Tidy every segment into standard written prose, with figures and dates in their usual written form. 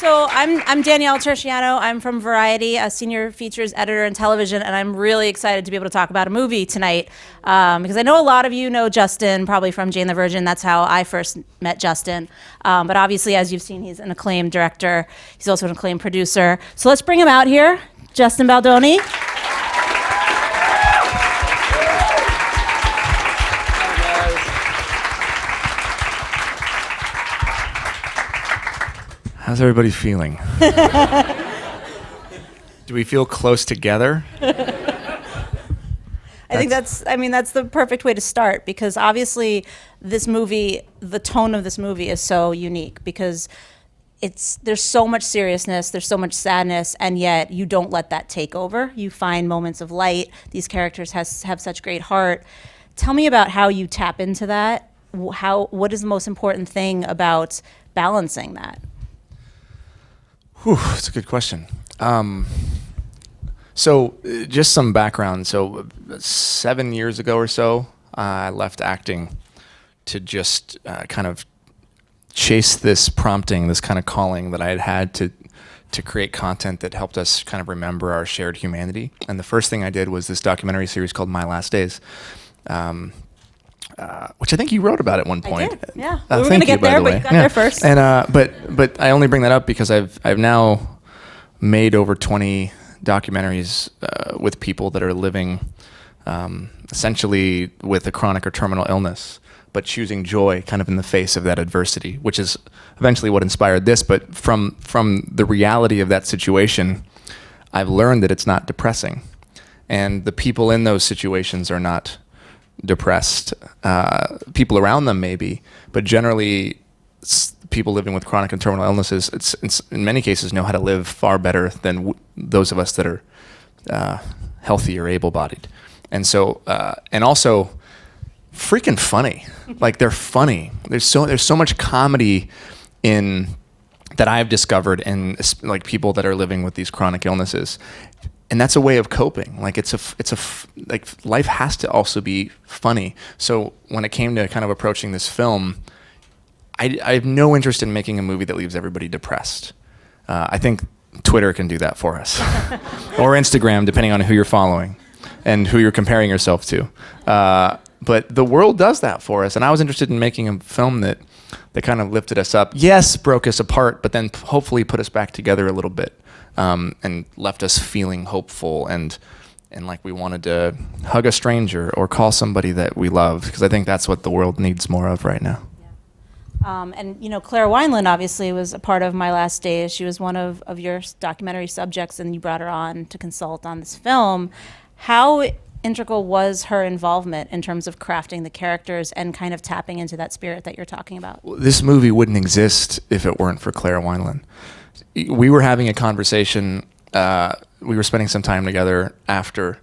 So I'm Danielle Turchiano. I'm from Variety, a senior features editor in television, and I'm really excited to be able to talk about a movie tonight because I know a lot of you know Justin probably from Jane the Virgin. That's how I first met Justin. But obviously, as you've seen, he's an acclaimed director. He's also an acclaimed producer. So let's bring him out here, Justin Baldoni. How's everybody feeling? Do we feel close together? I think that's the perfect way to start, because obviously this movie, the tone of this movie is so unique because there's so much seriousness, there's so much sadness, and yet you don't let that take over. You find moments of light. These characters have such great heart. Tell me about how you tap into that. What is the most important thing about balancing that? That's a good question. So just some background. So 7 years ago or so, I left acting to just kind of chase this prompting, this kind of calling that I had to create content that helped us kind of remember our shared humanity. And the first thing I did was this documentary series called My Last Days, which I think you wrote about at one point. I did, yeah. We were going to get there, but you got there first. And but I only bring that up because I've now made over 20 documentaries with people that are living essentially with a chronic or terminal illness, but choosing joy kind of in the face of that adversity, which is eventually what inspired this. But from the reality of that situation, I've learned that it's not depressing, and the people in those situations are not depressed. People around them maybe, but generally people living with chronic and terminal illnesses, it's in many cases know how to live far better than those of us that are healthy or able-bodied. And so and also freaking funny. Like, they're funny. There's so much comedy in that I've discovered in like people that are living with these chronic illnesses. And that's a way of coping. Like, like life has to also be funny. So when it came to kind of approaching this film, I have no interest in making a movie that leaves everybody depressed. I think Twitter can do that for us, or Instagram, depending on who you're following and who you're comparing yourself to. But the world does that for us, and I was interested in making a film that kind of lifted us up. Yes, broke us apart, but then hopefully put us back together a little bit. And left us feeling hopeful and like we wanted to hug a stranger or call somebody that we love, because I think that's what the world needs more of right now. Yeah. And Claire Weinland obviously was a part of My Last Days. She was one of your documentary subjects, and you brought her on to consult on this film. How integral was her involvement in terms of crafting the characters and kind of tapping into that spirit that you're talking about? Well, this movie wouldn't exist if it weren't for Claire Weinland. We were having a conversation. We were spending some time together after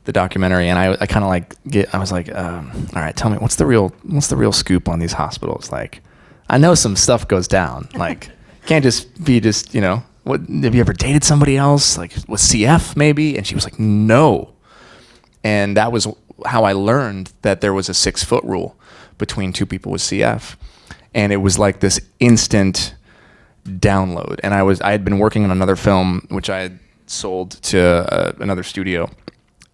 the documentary, and I kind of I was like, all right, tell me, what's the real scoop on these hospitals? Like, I know some stuff goes down. Like, can't just be what, have you ever dated somebody else? Like, with CF maybe? And she was like, no. And that was how I learned that there was a 6-foot rule between two people with CF, and it was like this instant download. And I had been working on another film which I had sold to another studio,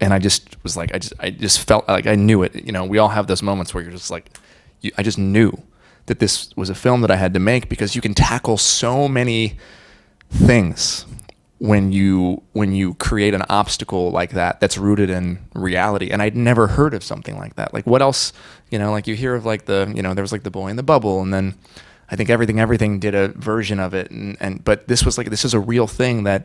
and I just was like, I just felt like I knew it. We all have those moments where you're just like, I just knew that this was a film that I had to make, because you can tackle so many things when you create an obstacle like that's rooted in reality. And I'd never heard of something like that. Like, what else? Like, you hear of like there was like The Boy in the Bubble, and then I think Everything did a version of it, but this is a real thing that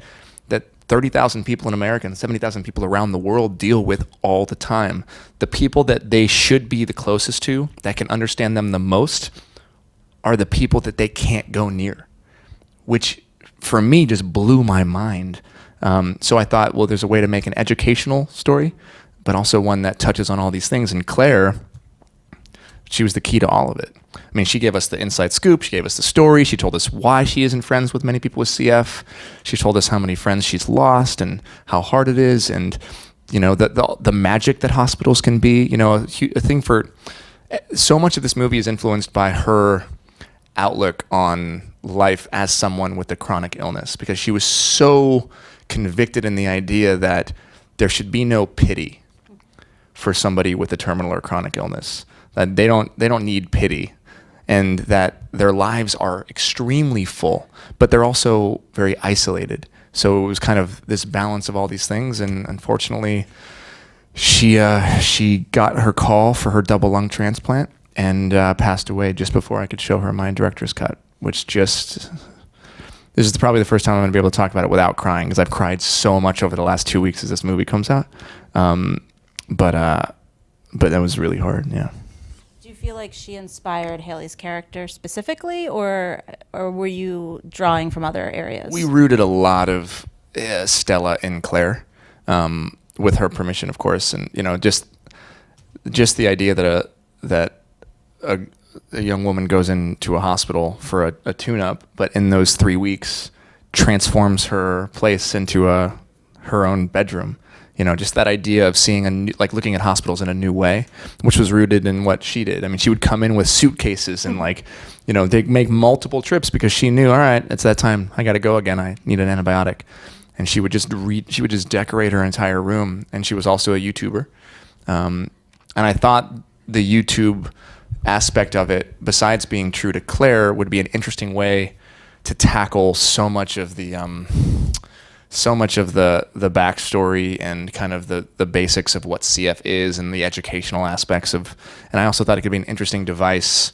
30,000 people in America and 70,000 people around the world deal with all the time. The people that they should be the closest to, that can understand them the most, are the people that they can't go near, which for me just blew my mind. So I thought, well, there's a way to make an educational story, but also one that touches on all these things. And Claire, she was the key to all of it. I mean, she gave us the inside scoop. She gave us the story. She told us why she isn't friends with many people with CF. She told us how many friends she's lost and how hard it is, and the magic that hospitals can be. A thing for so much of this movie is influenced by her outlook on life as someone with a chronic illness, because she was so convicted in the idea that there should be no pity for somebody with a terminal or chronic illness, that they don't need pity, and that their lives are extremely full, but they're also very isolated. So it was kind of this balance of all these things, and unfortunately, she got her call for her double lung transplant and passed away just before I could show her my director's cut, which this is probably the first time I'm going to be able to talk about it without crying, because I've cried so much over the last 2 weeks as this movie comes out. But that was really hard, yeah. Do you feel like she inspired Haley's character specifically, or were you drawing from other areas? We rooted a lot of Stella in Claire, with her permission, of course, and just the idea that a young woman goes into a hospital for a tune-up, but in those 3 weeks transforms her place into her own bedroom. Just that idea of seeing looking at hospitals in a new way, which was rooted in what she did. I mean, she would come in with suitcases and they'd make multiple trips because she knew, all right, it's that time. I got to go again. I need an antibiotic. And she would just decorate her entire room. And she was also a YouTuber. And I thought the YouTube aspect of it, besides being true to Claire, would be an interesting way to tackle so much of the backstory and kind of the basics of what CF is and the educational aspects of. And I also thought it could be an interesting device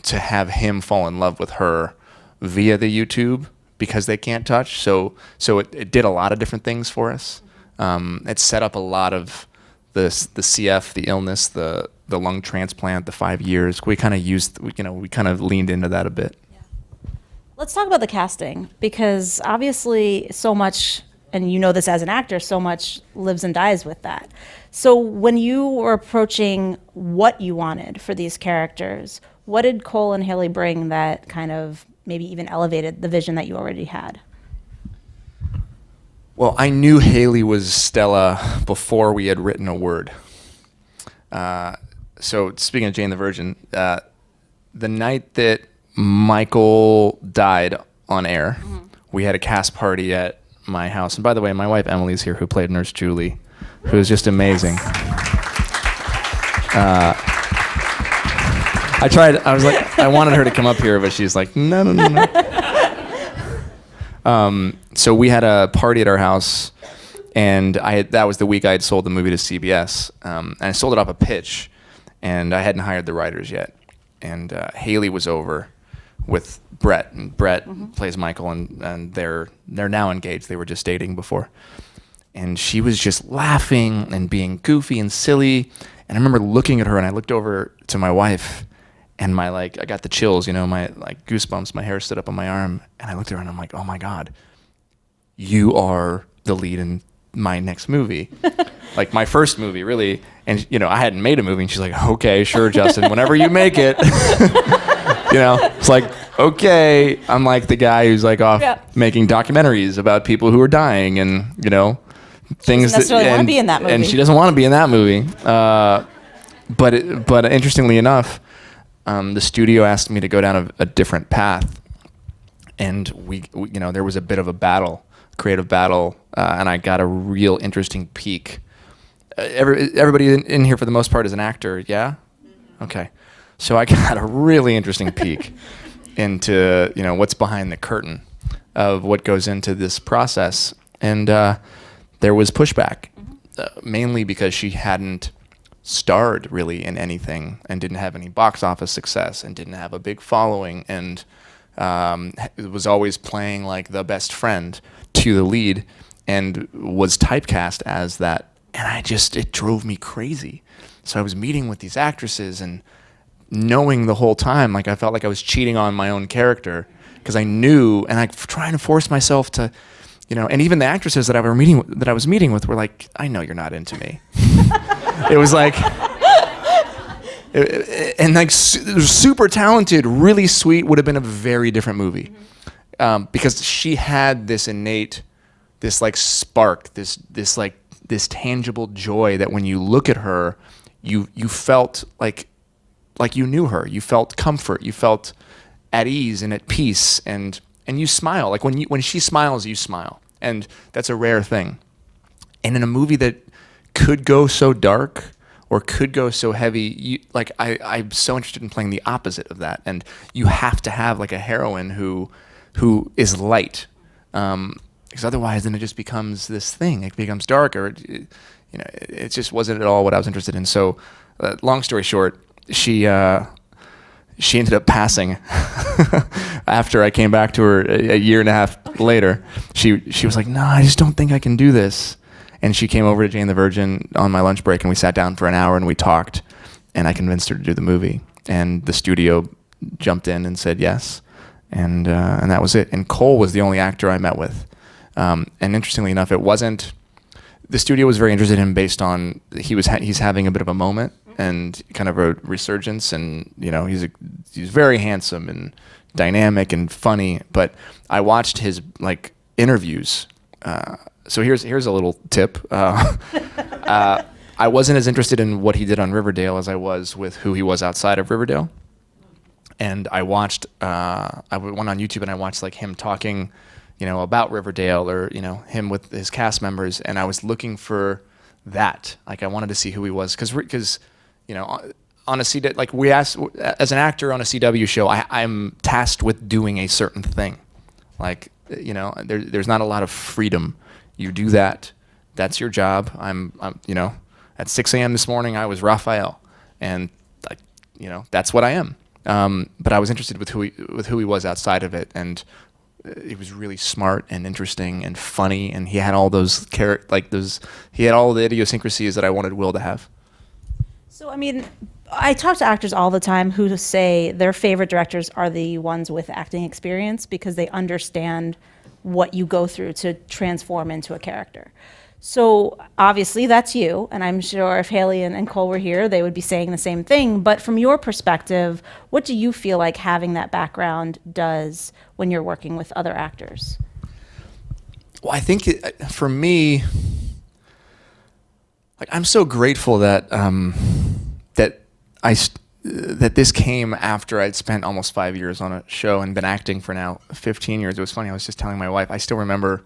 to have him fall in love with her via the YouTube, because they can't touch. So it did a lot of different things for us. It set up a lot of the CF, the illness, the lung transplant, the 5 years. We kind of leaned into that a bit. Let's talk about the casting, because obviously so much, and this as an actor, so much lives and dies with that. So when you were approaching what you wanted for these characters, what did Cole and Haley bring that kind of maybe even elevated the vision that you already had? Well, I knew Haley was Stella before we had written a word. So speaking of Jane the Virgin, the night that Michael died on air, we had a cast party at my house. And by the way, my wife Emily's here, who played Nurse Julie, who was just amazing. I wanted her to come up here, but she's like, no. So we had a party at our house, and that was the week I had sold the movie to CBS, and I sold it off a pitch, and I hadn't hired the writers yet. And Haley was over with Brett, and Brett plays Michael, and they're now engaged. They were just dating before. And she was just laughing and being goofy and silly. And I remember looking at her, and I looked over to my wife, and I got the chills, my goosebumps, my hair stood up on my arm. And I looked at her and I'm like, oh my God, you are the lead in my next movie. My first movie, really. And, I hadn't made a movie, and she's like, okay, sure, Justin, whenever you make it. It's like, okay. I'm like the guy who's off making documentaries about people who are dying and, things that necessarily want to be in that movie. And she doesn't want to be in that movie. But interestingly enough, the studio asked me to go down a different path, and we there was a bit of a creative battle, and I got a real interesting peek. Everybody in here for the most part is an actor, yeah? Okay. So I got a really interesting peek into what's behind the curtain of what goes into this process, and there was pushback, mainly because she hadn't starred really in anything and didn't have any box office success and didn't have a big following, and was always playing the best friend to the lead and was typecast as that. And it drove me crazy. So I was meeting with these actresses and knowing the whole time, I felt like I was cheating on my own character, because I knew, and I trying to force myself to, and even the actresses that I was meeting with were like, I know you're not into me. It was super talented, really sweet, would have been a very different movie, because she had this innate, this spark, this tangible joy that when you look at her, you felt like you knew her, you felt comfort, you felt, at ease and at peace, and you smile. Like when she smiles, you smile, and that's a rare thing. And in a movie that could go so dark or could go so heavy, I'm so interested in playing the opposite of that. And you have to have like a heroine who is light, because otherwise then it just becomes this thing. It becomes dark, or it just wasn't at all what I was interested in. So, long story short, she ended up passing after I came back to her a year and a half later. She was like, "No, I just don't think I can do this." And she came over to Jane the Virgin on my lunch break, and we sat down for an hour and we talked, and I convinced her to do the movie. And the studio jumped in and said yes, and that was it. And Cole was the only actor I met with. And interestingly enough, it wasn't. The studio was very interested in him based on he's having a bit of a moment and kind of a resurgence, and he's very handsome and dynamic and funny. But I watched his interviews. So here's a little tip. I wasn't as interested in what he did on Riverdale as I was with who he was outside of Riverdale. And I watched. I went on YouTube and I watched him talking, about Riverdale, or him with his cast members, and I was looking for that. I wanted to see who he was, because on a CW, we asked, as an actor on a CW show, I'm tasked with doing a certain thing. There's not a lot of freedom. You do that. That's your job. I'm at 6 a.m. this morning, I was Raphael, and that's what I am. But I was interested with who he was outside of it, and he was really smart and interesting and funny, and he had all those he had all the idiosyncrasies that I wanted Will to have. So, I talk to actors all the time who say their favorite directors are the ones with acting experience, because they understand what you go through to transform into a character. So obviously that's you, and I'm sure if Haley and Cole were here, they would be saying the same thing. But from your perspective, what do you feel like having that background does when you're working with other actors? Well, I think for me, I'm so grateful that that this came after I'd spent almost 5 years on a show and been acting for now 15 years. It was funny. I was just telling my wife, I still remember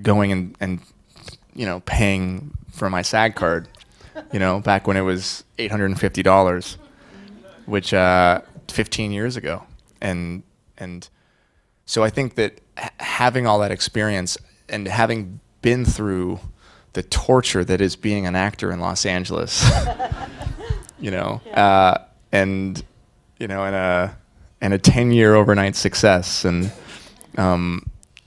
going and paying for my SAG card, back when it was $850, which 15 years ago. And so I think that having all that experience and having been through the torture that is being an actor in Los Angeles, and a 10-year overnight success, and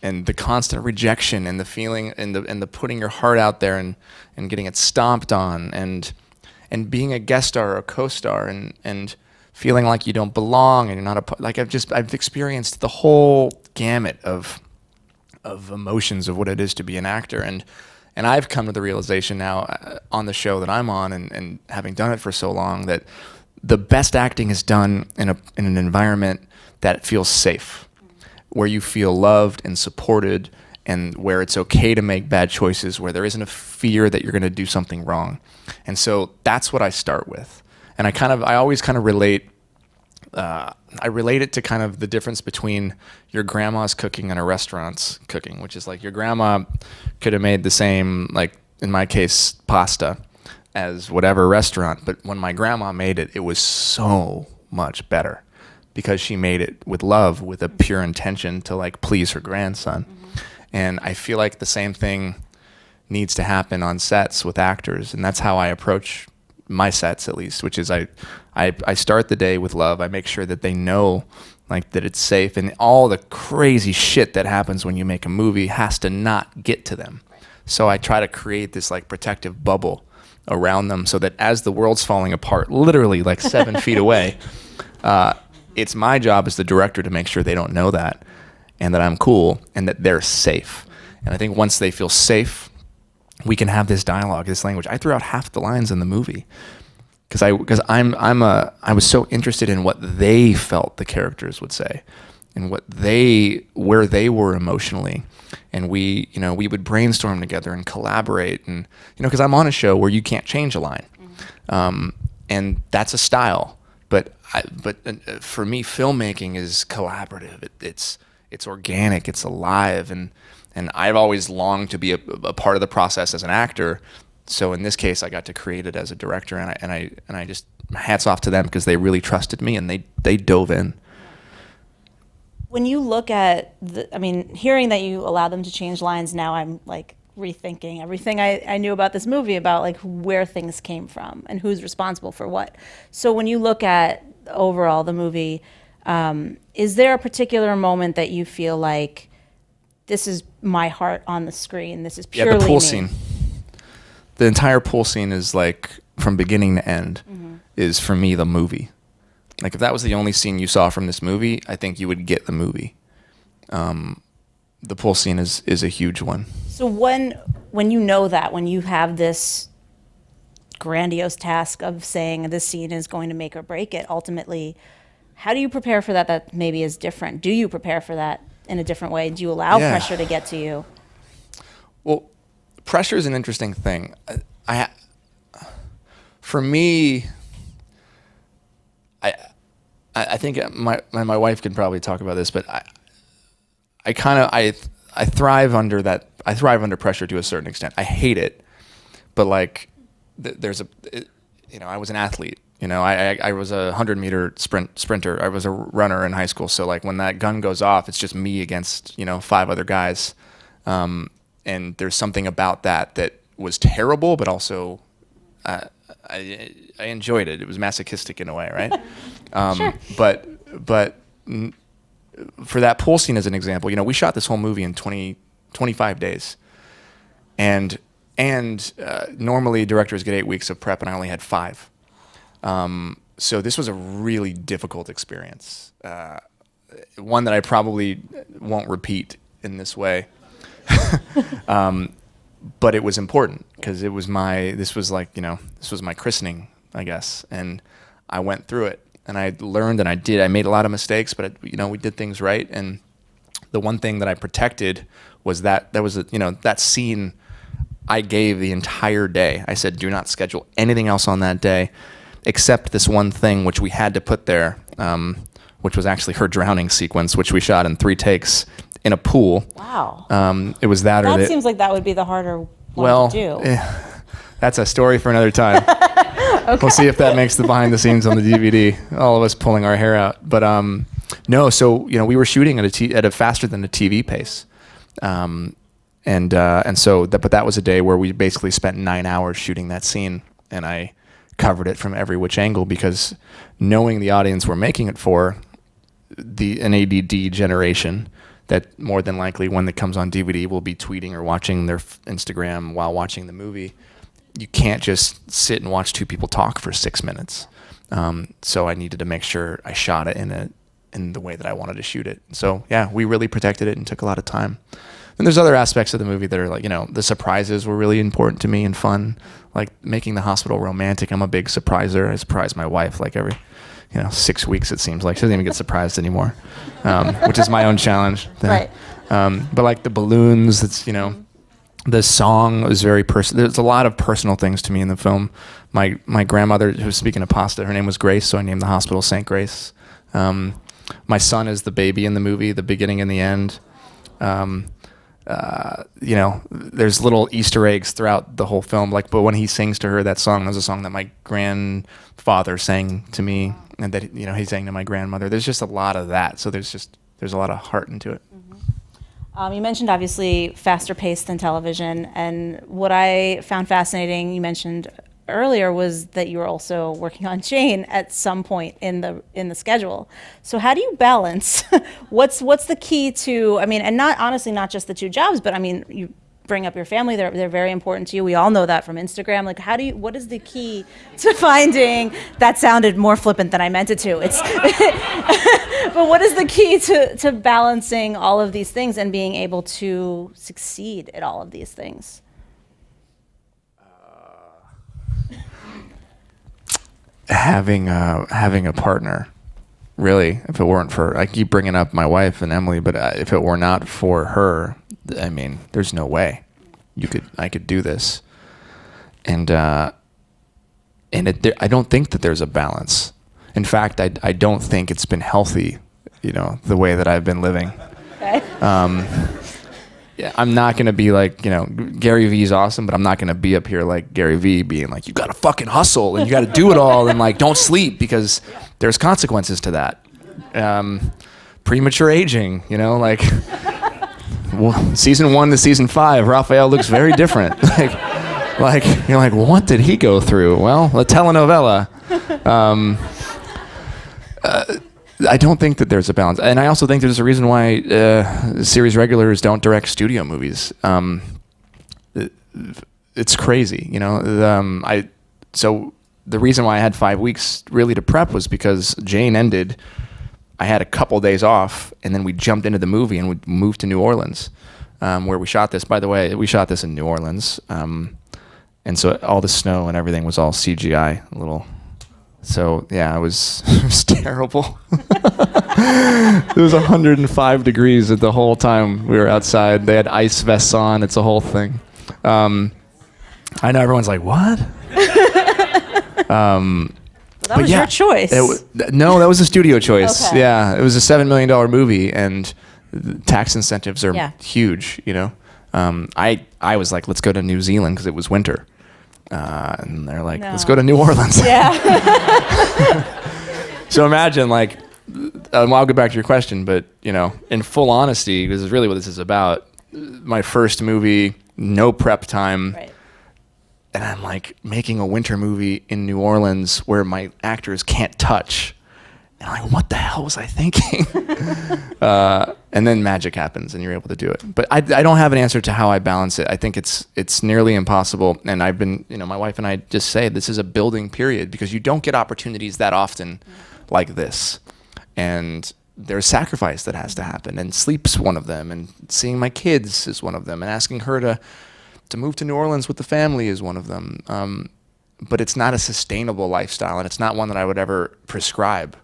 the constant rejection, and the feeling, and the putting your heart out there and getting it stomped on, and being a guest star or a co-star, and feeling like you don't belong and you're not I've experienced the whole gamut of emotions of what it is to be an actor, and I've come to the realization now on the show that I'm on, and having done it for so long, that the best acting is done in an environment that feels safe, where you feel loved and supported, and where it's okay to make bad choices, where there isn't a fear that you're going to do something wrong. And so that's what I start with. And I always kind of relate. I relate it to kind of the difference between your grandma's cooking and a restaurant's cooking, which is your grandma could have made the same, in my case, pasta as whatever restaurant. But when my grandma made it, it was so much better, because she made it with love, with a pure intention to please her grandson. Mm-hmm. And I feel like the same thing needs to happen on sets with actors. And that's how I approach my sets, at least, which is I start the day with love. I make sure that they know that it's safe, and all the crazy shit that happens when you make a movie has to not get to them. So I try to create this protective bubble around them, so that as the world's falling apart, literally 7 feet away, it's my job as the director to make sure they don't know that, and that I'm cool, and that they're safe. And I think once they feel safe, we can have this dialogue, this language. I threw out half the lines in the movie because I was so interested in what they felt the characters would say, and where they were emotionally, and we would brainstorm together and collaborate, and because I'm on a show where you can't change a line, and that's a style But for me, filmmaking is collaborative. It's organic. It's alive, and I've always longed to be a part of the process as an actor. So in this case, I got to create it as a director, and I just hats off to them because they really trusted me and they dove in. When you look at hearing that you allow them to change lines, now I'm like rethinking everything I knew about this movie, about like where things came from and who's responsible for what. So when you look at overall the movie, is there a particular moment that you feel like this is my heart on the screen? This is purely the pool me? scene. The entire pool scene is like from beginning to end is for me the movie. Like if that was the only scene you saw from this movie, I think you would get the movie. The pool scene is a huge one. So when you know that, when you have this grandiose task of saying this scene is going to make or break it, ultimately, how do you prepare for that? That maybe is different. Do you prepare for that in a different way? Do you allow pressure to get to you? Well, pressure is an interesting thing. For me, I think my wife can probably talk about this, but I thrive under that. I thrive under pressure to a certain extent. I hate it, but like I was an athlete. I was a 100-meter sprinter. I was a runner in high school. So like when that gun goes off, it's just me against 5 other guys, and there's something about that was terrible, but also I enjoyed it. It was masochistic in a way, right? Sure. But for that pool scene as an example, we shot this whole movie in 25 days, and normally directors get 8 weeks of prep, and I only had 5. So this was a really difficult experience, one that I probably won't repeat in this way. But it was important because this was my christening, I guess, and I went through it, and I learned, and I made a lot of mistakes, but we did things right. And the one thing that I protected was that scene I gave the entire day. I said, do not schedule anything else on that day except this one thing, which we had to put there, which was actually her drowning sequence, which we shot in 3 takes in a pool. Wow. It was that, or that seems like that would be the harder one to do. That's a story for another time. Okay. We'll see if that makes the behind the scenes on the DVD. All of us pulling our hair out. But no, so we were shooting at a faster than a TV pace, but that was a day where we basically spent 9 hours shooting that scene, and I covered it from every which angle because knowing the audience we're making it for, an ADD generation that more than likely when it comes on DVD will be tweeting or watching their Instagram while watching the movie. You can't just sit and watch 2 people talk for 6 minutes. So I needed to make sure I shot it in the way that I wanted to shoot it. So yeah, we really protected it and took a lot of time. And there's other aspects of the movie that are like, the surprises were really important to me and fun, like making the hospital romantic. I'm a big surpriser. I surprise my wife like every 6 weeks, it seems like. She doesn't even get surprised anymore, which is my own challenge. Right. But like the balloons, it's, the song was very personal. There's a lot of personal things to me in the film. My grandmother, who was speaking of pasta, her name was Grace, so I named the hospital St. Grace. My son is the baby in the movie, the beginning and the end. There's little Easter eggs throughout the whole film. But when he sings to her that song, there's a song that my grandfather sang to me, and that he sang to my grandmother. There's just a lot of that. So there's a lot of heart into it. You mentioned obviously faster paced than television, and what I found fascinating, you mentioned earlier, was that you were also working on Jane at some point in the schedule. So how do you balance? What's the key to? And not just the 2 jobs, but you bring up your family. They're very important to you. We all know that from Instagram. Like, what is the key to finding? That sounded more flippant than I meant it to. It's but what is the key to balancing all of these things and being able to succeed at all of these things? Having a partner, really. If it weren't for, I keep bringing up my wife and Emily, but if it were not for her, there's no way I could do this. And I don't think that there's a balance. In fact, I don't think it's been healthy, the way that I've been living. Okay. Yeah, I'm not going to be like, Gary Vee's awesome, but I'm not going to be up here like Gary Vee being like, you got to fucking hustle and you got to do it all and like, don't sleep, because there's consequences to that. Premature aging, like, well, season 1 to season 5, Raphael looks very different. like you're like, what did he go through? Well, a telenovela. I don't think that there's a balance, and I also think there's a reason why series regulars don't direct studio movies. It's crazy, So the reason why I had 5 weeks really to prep was because Jane ended. I had a couple days off, and then we jumped into the movie and we moved to New Orleans, where we shot this. By the way, we shot this in New Orleans, and so all the snow and everything was all CGI. So yeah, it was terrible. It was 105 degrees the whole time we were outside. They had ice vests on. It's a whole thing. I know everyone's like, what? That was your choice. No, that was a studio choice. Okay. Yeah, it was a $7 million movie, and tax incentives are huge. I was like, let's go to New Zealand because it was winter. And they're like, let's go to New Orleans. Yeah. So imagine, like, I'll get back to your question, but, in full honesty, this is really what this is about. My first movie, no prep time. Right. And I'm like making a winter movie in New Orleans where my actors can't touch. And I'm like, what the hell was I thinking? And then magic happens and you're able to do it. But I don't have an answer to how I balance it. I think it's nearly impossible. And I've been, my wife and I just say this is a building period because you don't get opportunities that often like this. And there's sacrifice that has to happen. And sleep's one of them. And seeing my kids is one of them. And asking her to move to New Orleans with the family is one of them. But it's not a sustainable lifestyle. And it's not one that I would ever prescribe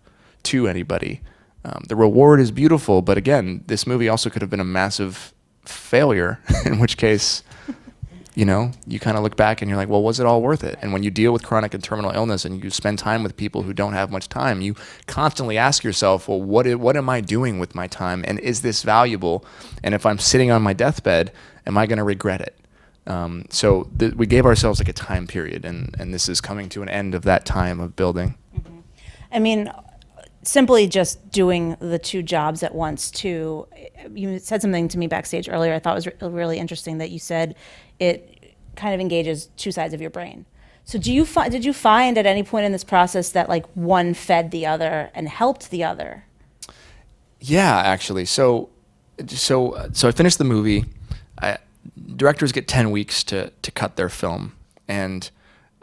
to anybody. The reward is beautiful, but again, this movie also could have been a massive failure, in which case, you kind of look back and you're like, well, was it all worth it? And when you deal with chronic and terminal illness and you spend time with people who don't have much time, you constantly ask yourself, well, what am I doing with my time? And is this valuable? And if I'm sitting on my deathbed, am I going to regret it? So we gave ourselves like a time period, and this is coming to an end of that time of building. Mm-hmm. I mean, simply just doing the two jobs at once too. You said something to me backstage earlier I thought was really interesting, that you said it kind of engages two sides of your brain. So did you find at any point in this process that like one fed the other and helped the other? Yeah, actually. So I finished the movie. Directors get 10 weeks to cut their film, and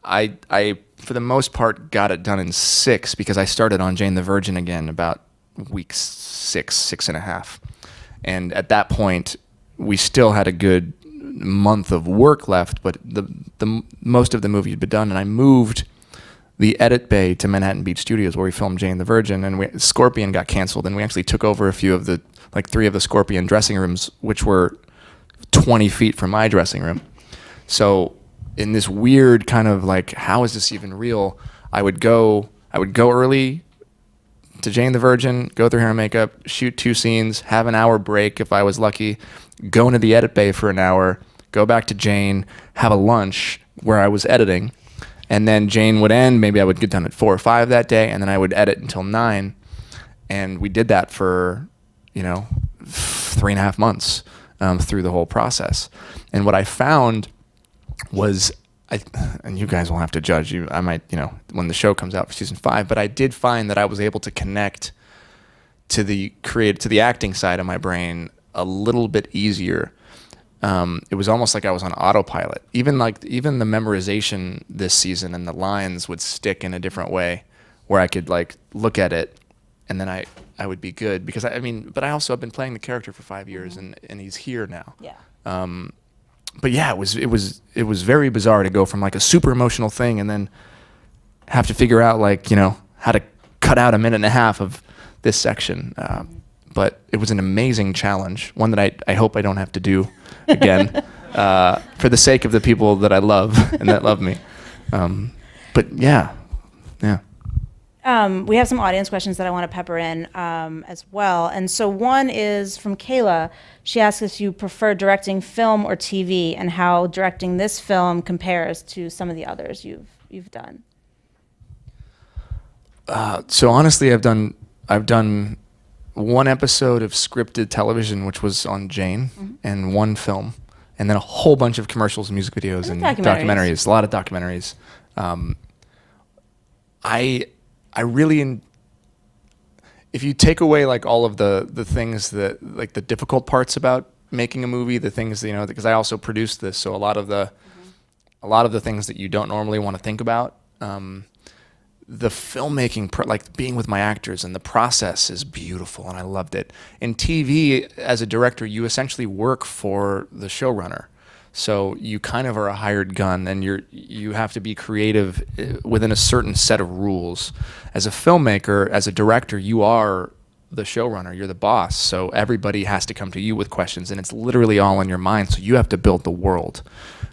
I for the most part got it done in 6 because I started on Jane the Virgin again about week 6 and a half. And at that point, we still had a good month of work left, but the most of the movie had been done, and I moved the edit bay to Manhattan Beach Studios where we filmed Jane the Virgin, and Scorpion got canceled, and we actually took over a few of the, like 3 of the Scorpion dressing rooms, which were 20 feet from my dressing room. So in this weird kind of like, how is this even real? I would go early to Jane the Virgin, go through hair and makeup, shoot 2 scenes, have an hour break if I was lucky, go into the edit bay for an hour, go back to Jane, have a lunch where I was editing, and then Jane would end. Maybe I would get done at 4 or 5 that day, and then I would edit until 9. And we did that for, 3.5 months through the whole process. And what I found was, and you guys will have to judge. I might, when the show comes out for season 5. But I did find that I was able to connect to the acting side of my brain a little bit easier. It was almost like I was on autopilot. Even the memorization this season and the lines would stick in a different way, where I could like look at it, and then I would be good because but I also have been playing the character for 5 years, and he's here now. Yeah. But yeah, it was very bizarre to go from like a super emotional thing and then have to figure out how to cut out a minute and a half of this section. But it was an amazing challenge, one that I hope I don't have to do again, for the sake of the people that I love and that love me. But yeah. We have some audience questions that I want to pepper in as well. And so one is from Kayla. She asks if you prefer directing film or TV and how directing this film compares to some of the others you've done. So honestly, I've done one episode of scripted television, which was on Jane, and one film, and then a whole bunch of commercials, music videos, and documentaries. A lot of documentaries. I really, if you take away like all of the things that like the difficult parts about making a movie, the things that, because I also produced this, so a lot of the things that you don't normally want to think about. The filmmaking, like being with my actors and the process is beautiful, and I loved it. In TV, as a director, you essentially work for the showrunner. So you kind of are a hired gun, and you have to be creative within a certain set of rules. As a filmmaker, as a director, you are the showrunner, you're the boss. So everybody has to come to you with questions, and it's literally all in your mind. So you have to build the world.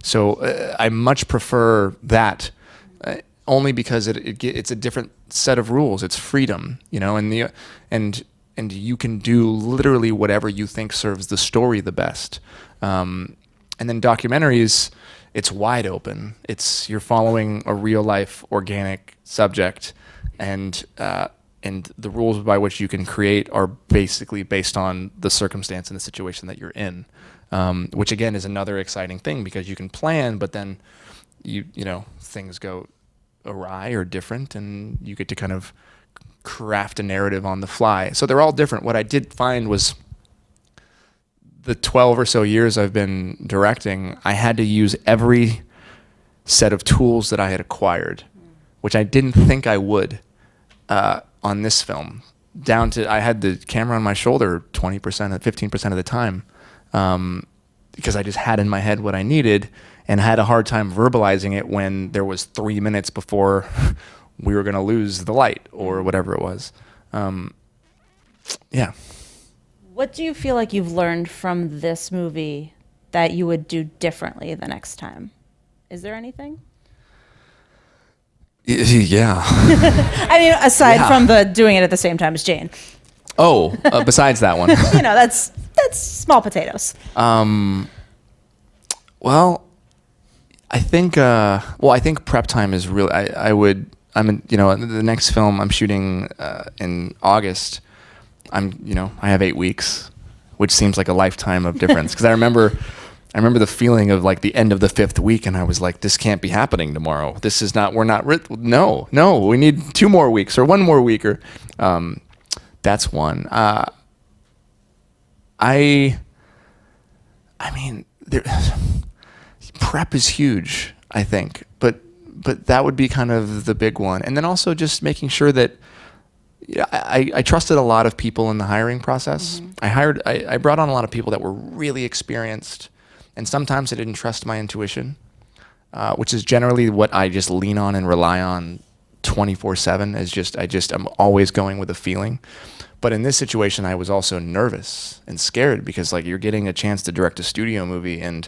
So I much prefer that. Only because it's a different set of rules. It's freedom, and you can do literally whatever you think serves the story the best. And then documentaries, it's wide open. You're following a real life organic subject, and the rules by which you can create are basically based on the circumstance and the situation that you're in, which again is another exciting thing because you can plan, but then things go awry or different, and you get to kind of craft a narrative on the fly. So they're all different. What I did find was the 12 or so years I've been directing, I had to use every set of tools that I had acquired, which I didn't think I would on this film. Down to I had the camera on my shoulder 20%, 15% of the time, because I just had in my head what I needed, and had a hard time verbalizing it when there was 3 minutes before we were going to lose the light or whatever it was. Yeah. What do you feel like you've learned from this movie that you would do differently the next time? Is there anything? Yeah. I mean, aside from the doing it at the same time as Jane. Oh, besides that one. That's small potatoes. Well, I think prep time is really. The next film I'm shooting in August. I have 8 weeks, which seems like a lifetime of difference. Because I remember the feeling of like the end of the 5th week, and I was like, this can't be happening tomorrow. This is not. We're not. No. We need 2 more weeks or 1 more week or. That's one. Prep is huge, I think, but that would be kind of the big one. And then also just making sure that I trusted a lot of people in the hiring process. Mm-hmm. I brought on a lot of people that were really experienced, and sometimes I didn't trust my intuition, which is generally what I just lean on and rely on 24/7. I'm always going with a feeling. But in this situation, I was also nervous and scared because like you're getting a chance to direct a studio movie, and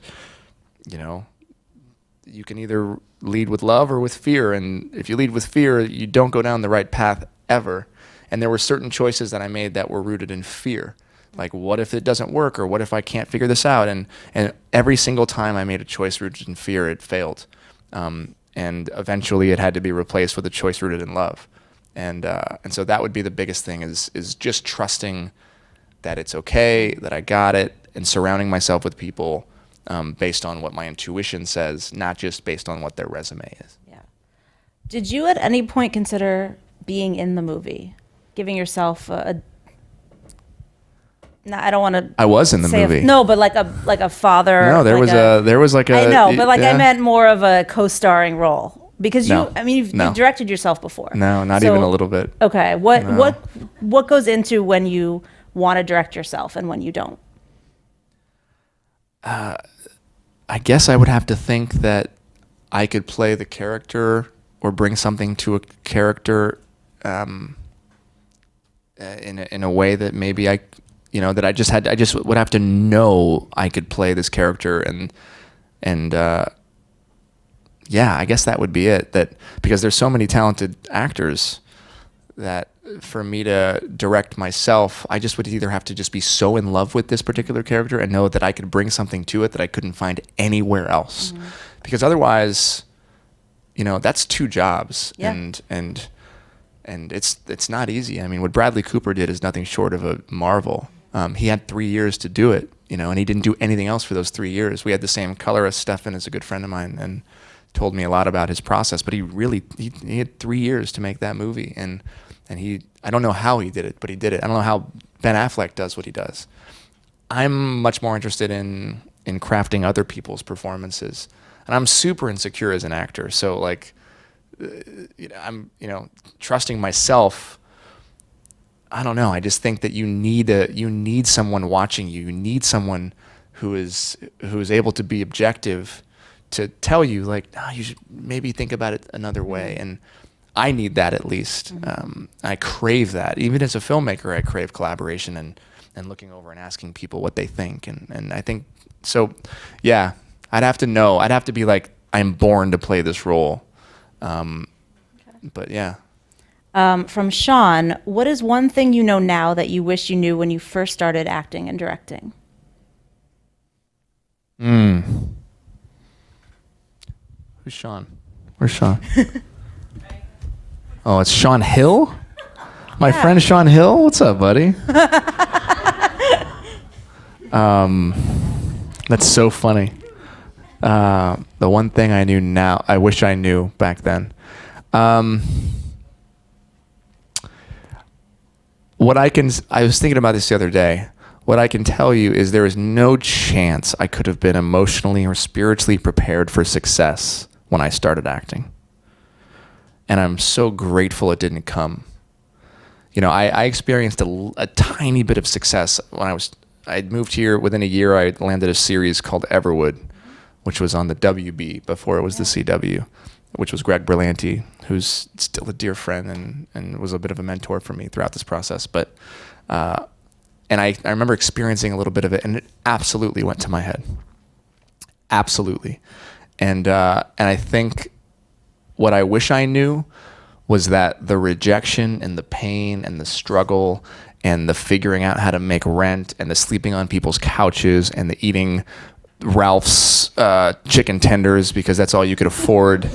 you can either lead with love or with fear. And if you lead with fear, you don't go down the right path ever. And there were certain choices that I made that were rooted in fear. Like, what if it doesn't work? Or what if I can't figure this out? And every single time I made a choice rooted in fear, it failed. And eventually it had to be replaced with a choice rooted in love. And so that would be the biggest thing is just trusting that it's okay, that I got it, and surrounding myself with people based on what my intuition says, not just based on what their resume is. Yeah. Did you at any point consider being in the movie, giving yourself I don't want to. I was in the movie. No, but like a father. No, there was like a. I know, but like I meant more of a co-starring role because you've directed yourself before. No, not even a little bit. Okay, what goes into when you want to direct yourself and when you don't? I guess I would have to think that I could play the character or bring something to a character in a way that maybe I just would have to know I could play this character and I guess that would be it. That because there's so many talented actors that for me to direct myself, I just would either have to just be so in love with this particular character and know that I could bring something to it that I couldn't find anywhere else. Because otherwise, you know, that's 2 jobs. Yeah. And it's not easy. I mean, what Bradley Cooper did is nothing short of a marvel. He had 3 years to do it, you know, and he didn't do anything else for those 3 years. We had the same colorist. Stefan is a good friend of mine and told me a lot about his process, but he had 3 years to make that movie. And I don't know how he did it, but he did it. I don't know how Ben Affleck does what he does. I'm much more interested in crafting other people's performances. And I'm super insecure as an actor. So like, I'm, trusting myself. I don't know. I just think that you need someone watching you. You need someone who is able to be objective to tell you like, you should maybe think about it another way. And I need that at least. I crave that. Even as a filmmaker, I crave collaboration and looking over and asking people what they think. And I think, so yeah, I'd have to know. I'd have to be like, I'm born to play this role. But yeah. From Sean, what is one thing you know now that you wish you knew when you first started acting and directing? Who's Sean? Where's Sean? Oh, it's Sean Hill? My friend Sean Hill? What's up, buddy? That's so funny. The one thing I knew now, I wish I knew back then. I was thinking about this the other day. What I can tell you is there is no chance I could have been emotionally or spiritually prepared for success when I started acting. And I'm so grateful it didn't come. You know, I experienced a tiny bit of success when I'd moved here. Within a year, I landed a series called Everwood, which was on the WB before it was the CW, which was Greg Berlanti, who's still a dear friend and was a bit of a mentor for me throughout this process. But and I remember experiencing a little bit of it, and it absolutely went to my head. Absolutely. And I think what I wish I knew was that the rejection and the pain and the struggle and the figuring out how to make rent and the sleeping on people's couches and the eating Ralph's chicken tenders because that's all you could afford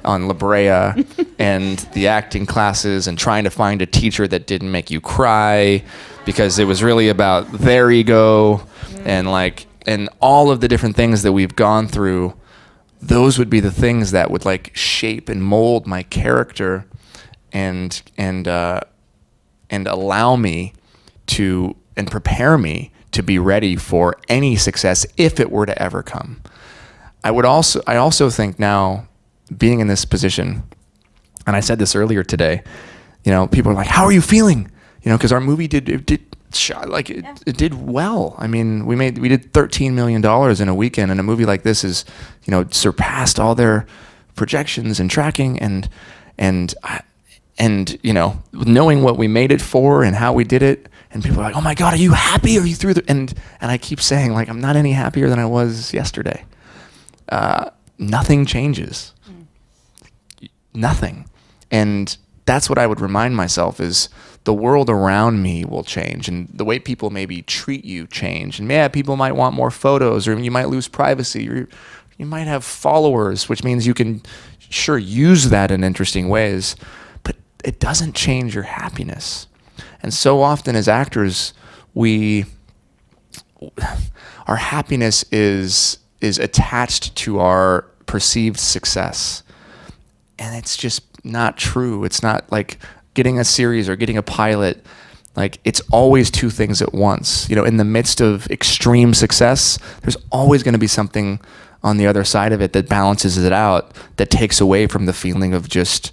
on La Brea, and the acting classes and trying to find a teacher that didn't make you cry because it was really about their ego and all of the different things that we've gone through. Those would be the things that would like shape and mold my character and allow me to and prepare me to be ready for any success if it were to ever come. I also think now, being in this position, and I said this earlier today, people are like, "How are you feeling?" Because our movie did well. I mean, we did $13 million in a weekend, and a movie like this is, surpassed all their projections and tracking, and knowing what we made it for and how we did it, and people are like, "Oh my God, are you happy? Are you through the?" And I keep saying, like, I'm not any happier than I was yesterday. Nothing changes. Nothing. And that's what I would remind myself is the world around me will change, and the way people maybe treat you change. And people might want more photos, or you might lose privacy, or you might have followers, which means you can sure use that in interesting ways, but it doesn't change your happiness. And so often as actors, our happiness is attached to our perceived success. And it's just not true. It's not like getting a series or getting a pilot. Like, it's always 2 things at once. In the midst of extreme success, there's always going to be something on the other side of it that balances it out, that takes away from the feeling of just,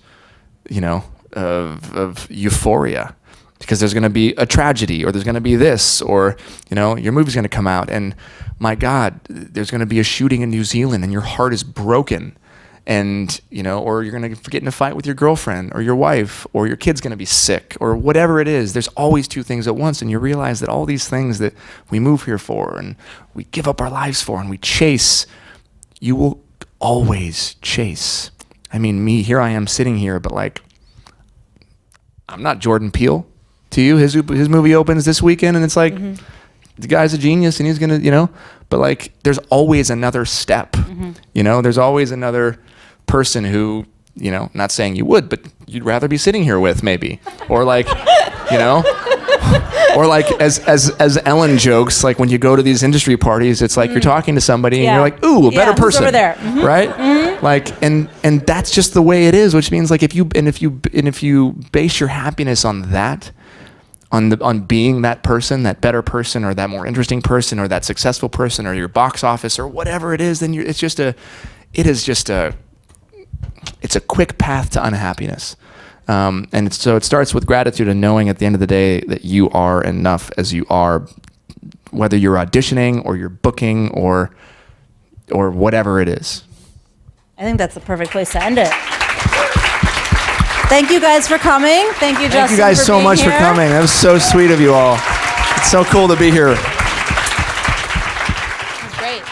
of euphoria. Because there's going to be a tragedy, or there's going to be this, or, your movie's going to come out, and my God, there's going to be a shooting in New Zealand, and your heart is broken. And, or you're going to get in a fight with your girlfriend or your wife, or your kid's going to be sick, or whatever it is. There's always 2 things at once. And you realize that all these things that we move here for and we give up our lives for and we chase, you will always chase. I mean, here I am sitting here, but like, I'm not Jordan Peele to you. His movie opens this weekend, and it's like, the guy's a genius, and he's gonna, but like, there's always another step. There's always another person who, not saying you would, but you'd rather be sitting here with, maybe, or like, or like as Ellen jokes, like when you go to these industry parties, it's like you're talking to somebody and you're like, ooh, a better person, over there, right? Like, and that's just the way it is, which means like if you base your happiness on that, on being that person, that better person, or that more interesting person, or that successful person, or your box office, or whatever it is, then it's a quick path to unhappiness. And so it starts with gratitude and knowing at the end of the day that you are enough as you are, whether you're auditioning or you're booking or whatever it is. I think that's the perfect place to end it. Thank you guys for coming. Thank you, Justin. Thank you guys so much for coming. That was so sweet of you all. It's so cool to be here. It was great.